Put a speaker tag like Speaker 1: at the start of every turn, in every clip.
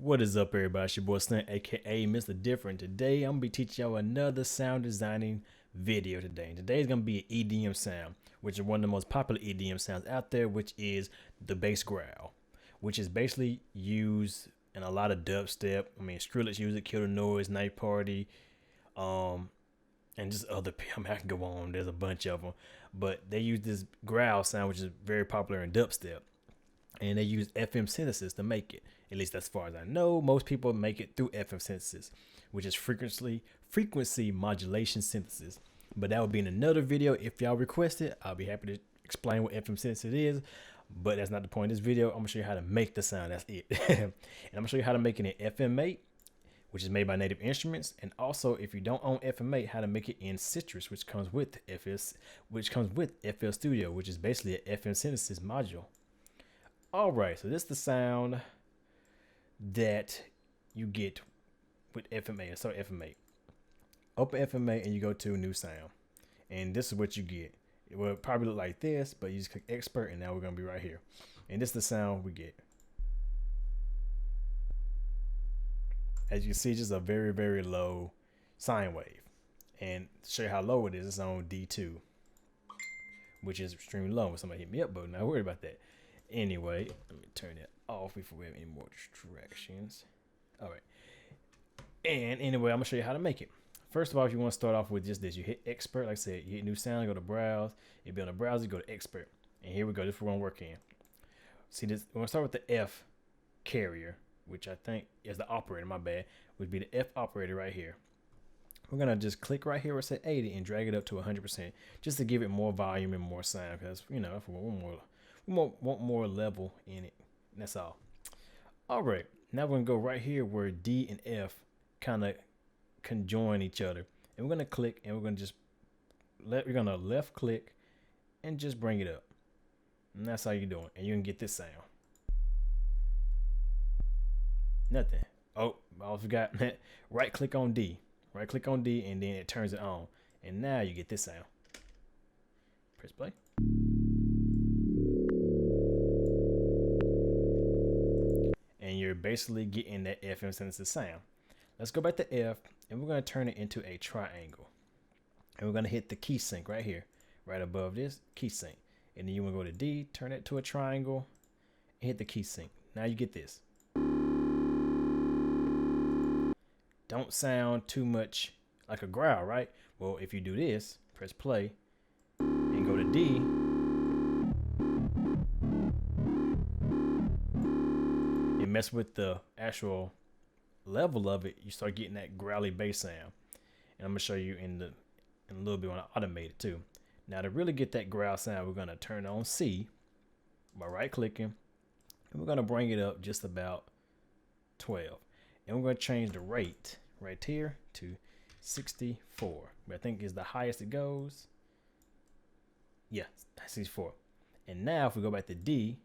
Speaker 1: What is up, everybody? It's your boy Slim, aka Mr. Different. Today I'm gonna be teaching y'all another sound designing video today. And today is gonna be an EDM sound, which is one of the most popular EDM sounds out there, which is the bass growl, which is basically used in a lot of dubstep. I mean, Skrillex uses it, Kill the Noise, Night Party, and just other. I mean, I can go on. There's a bunch of them, but they use this growl sound, which is very popular in dubstep. And they use FM synthesis to make it. At least as far as I know, most people make it through FM synthesis, which is frequency modulation synthesis. But that will be in another video. If y'all request it, I'll be happy to explain what FM synthesis is. But that's not the point of this video. I'm gonna show you how to make the sound. That's it. And I'm gonna show you how to make it in FM8, which is made by Native Instruments, and also if you don't own FM8, how to make it in Sytrus, which comes with FL Studio, which is basically an FM synthesis module. All right, so this is the sound that you get with FM8. So FM8, open FM8 and you go to new sound, and this is what you get. It will probably look like this, but you just click expert, and now we're gonna be right here, and this is the sound we get. As you can see, just a very, very low sine wave, and to show you how low it is, it's on D2, which is extremely low. When somebody hit me up, but not worried about that. Anyway, let me turn that off before we have any more distractions. All right. And anyway, I'm gonna show you how to make it. First of all, if you want to start off with just this, you hit expert. Like I said, you hit new sound, go to browse. If you're on the browser, you go to expert. And here we go. This is what we're gonna work in. See this? We're gonna start with the F carrier, which I think is the operator. My bad. Would be the F operator right here. We're gonna just click right here where it says 80 and drag it up to 100%, just to give it more volume and more sound. Because we want more level in it. That's all. All right, now we're gonna go right here where D and F kind of conjoin each other, and we're gonna click, and we're gonna left click and just bring it up, and that's how you're doing. And you can get this sound. Nothing. Oh, I forgot. Right click on D, and then it turns it on, and now you get this sound. Press play. And you're basically getting that FM synthesis sound. Let's go back to F, and we're going to turn it into a triangle. And we're going to hit the key sync right here, right above this key sync. And then you want to go to D, turn it to a triangle, and hit the key sync. Now you get this. Don't sound too much like a growl, right? Well, if you do this, press play, and go to D, mess with the actual level of it, you start getting that growly bass sound. And I'm gonna show you in a little bit when I automate it too. Now to really get that growl sound, we're gonna turn on C by right clicking, and we're gonna bring it up just about 12, and we're gonna change the rate right here to 64. I think is the highest it goes. Yeah, 64. And now if we go back to D,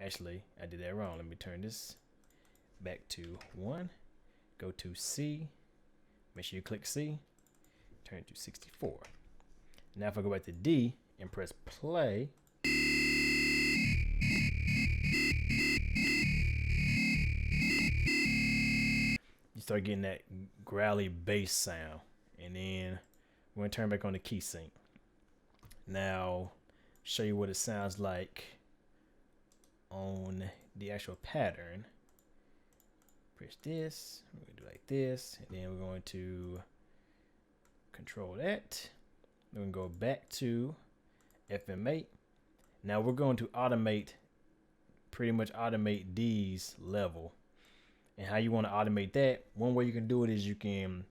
Speaker 1: actually, I did that wrong. Let me turn this back to 1. Go to C. Make sure you click C. Turn it to 64. Now if I go back to D and press play, you start getting that growly bass sound. And then we're going to turn back on the key sync. Now, show you what it sounds like on the actual pattern. Press this, we're gonna do like this, and then we're going to control that. We're gonna go back to FM8. Now we're going to pretty much automate D's level. And how you want to automate that, one way you can do it is you can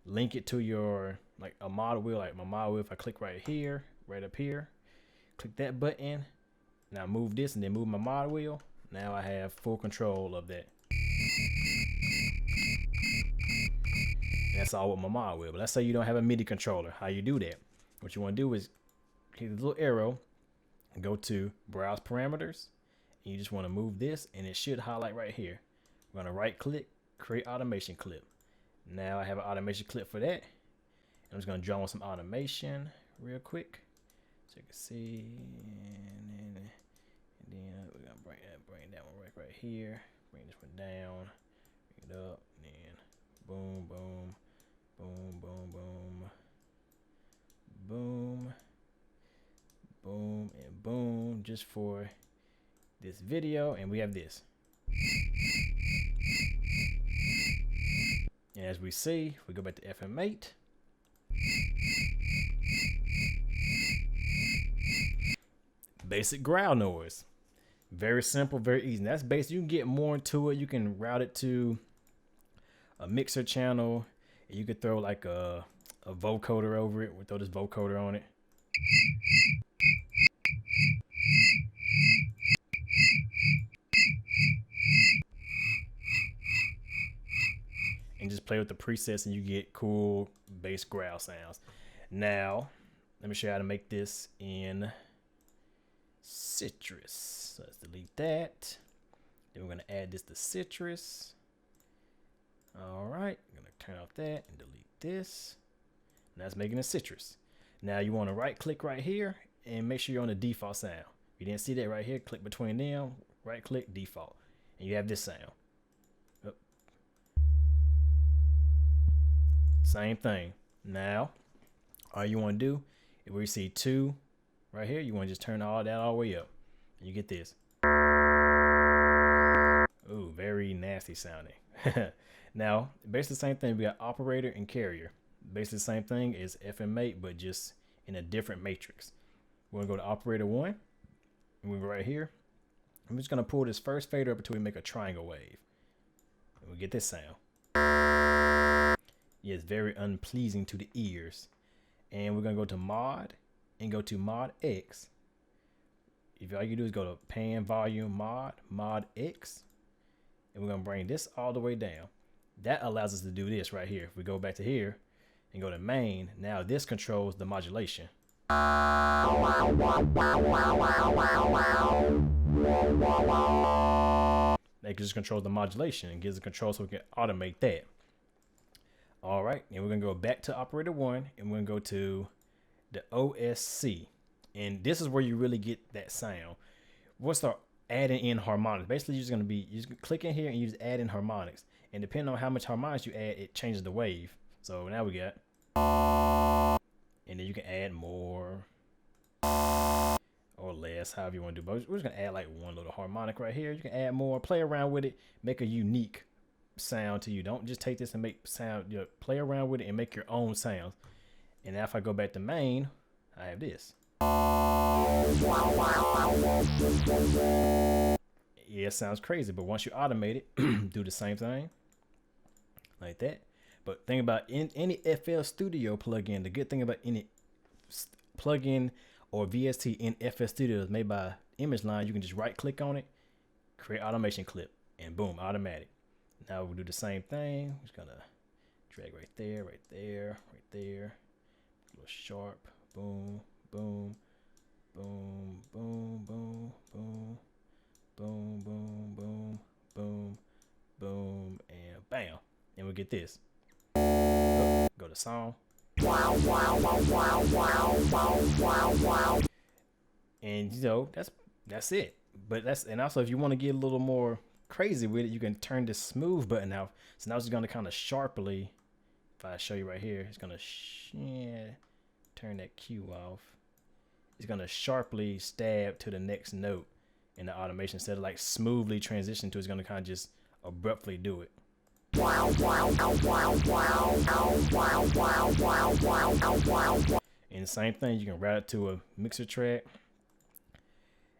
Speaker 1: link it to your, like a model wheel, like my model wheel. If I click right here, right up here, click that button. Now move this and then move my mod wheel. Now I have full control of that. And that's all with my mod wheel. But let's say you don't have a MIDI controller. How you do that? What you want to do is hit the little arrow and go to browse parameters. And you just want to move this, and it should highlight right here. We're going to right click, create automation clip. Now I have an automation clip for that. I'm just going to draw on some automation real quick, so you can see. And then we're gonna bring that one right here. Bring this and down, bring it up, and then boom, boom, boom, boom, boom, boom, boom, and boom, just for this video. And we have this. And as we see, if we go back to FM8, basic growl noise. Very simple, very easy. And that's basic. You can get more into it. You can route it to a mixer channel. And you could throw like a vocoder over it. We'll throw this vocoder on it. And just play with the presets and you get cool bass growl sounds. Now, let me show you how to make this in Sytrus. So let's delete that. Then we're going to add this to Sytrus. All right, I'm going to turn off that and delete this. And that's making a Sytrus. Now you want to right click right here and make sure you're on the default sound. If you didn't see that right here, click between them, right click, default. And you have this sound. Same thing. Now, all you want to do, if we see 2 right here, you want to just turn all that all the way up. And you get this. Ooh, very nasty sounding. Now, basically the same thing. We got operator and carrier. Basically the same thing as FM8, but just in a different matrix. We're going to go to operator 1. And we go right here. I'm just going to pull this first fader up until we make a triangle wave. And we get this sound. Yeah, it's very unpleasing to the ears. And we're going to go to mod and go to mod X. If all you do is go to pan volume mod X. And we're going to bring this all the way down. That allows us to do this right here. If we go back to here and go to main, now this controls the modulation. That just controls the modulation and gives the control so we can automate that. All right, and we're gonna go back to operator 1 and we're gonna go to the OSC. And this is where you really get that sound. We'll start adding in harmonics. Basically, you're just gonna click in here and you just add in harmonics. And depending on how much harmonics you add, it changes the wave. So now we got, and then you can add more or less, however you want to do. But we're just gonna add like one little harmonic right here. You can add more, play around with it, make a unique sound to you. Don't just take this and make sound, you know, play around with it and make your own sounds. And now if I go back to main, I have this. Yeah, it sounds crazy, but once you automate it, do the same thing like that. But think about in any FL Studio plugin, the good thing about any plugin or VST in FL Studio is made by Image Line. You can just right click on it, create automation clip, and boom, automatic. Now we'll do the same thing. We're just gonna drag right there, right there, right there. A little sharp. Boom, boom, boom, boom, boom, boom, boom, boom, boom, boom, boom, and bam. And we'll get this. Go to song. And you know, that's it. But and also if you want to get a little more crazy with it, you can turn this smooth button out. So now it's going to kind of sharply, if I show you right here, it's going to turn that Q off. It's going to sharply stab to the next note in the automation instead of like smoothly transition to. It's going to kind of just abruptly do it. And the same thing, you can route it to a mixer track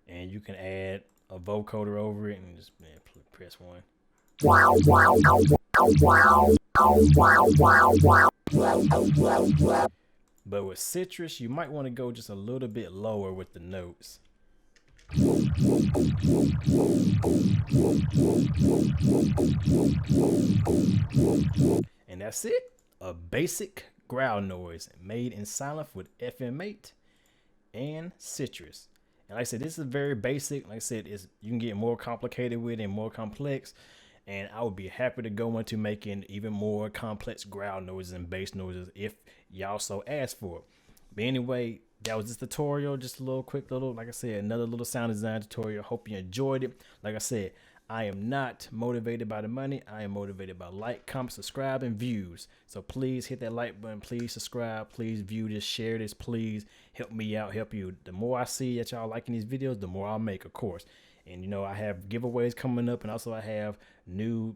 Speaker 1: and you can add a vocoder over it and just press 1. But with Sytrus, you might want to go just a little bit lower with the notes. And that's it. A basic growl noise made in silence with FM8 and Sytrus. And like I said, this is very basic. Like I said, you can get more complicated with it and more complex. And I would be happy to go into making even more complex growl noises and bass noises if y'all so ask for it. But anyway, that was this tutorial. Just a little quick little, like I said, another little sound design tutorial. Hope you enjoyed it. Like I said, I am not motivated by the money. I am motivated by like, comment, subscribe, and views. So please hit that like button. Please subscribe. Please view this, share this. Please help me out, help you. The more I see that y'all liking these videos, the more I'll make, of course. And you know, I have giveaways coming up, and also I have new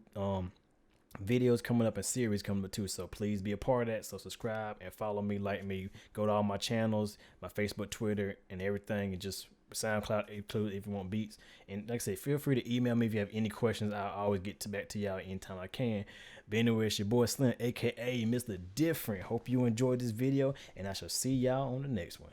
Speaker 1: videos coming up and series coming up too. So please be a part of that. So subscribe and follow me, like me. Go to all my channels, my Facebook, Twitter, and everything, and just SoundCloud included if you want beats. And like I say, feel free to email me if you have any questions. I'll always get back to y'all anytime I can. But anyway, it's your boy Slim, aka Mr. Different. Hope you enjoyed this video, and I shall see y'all on the next one.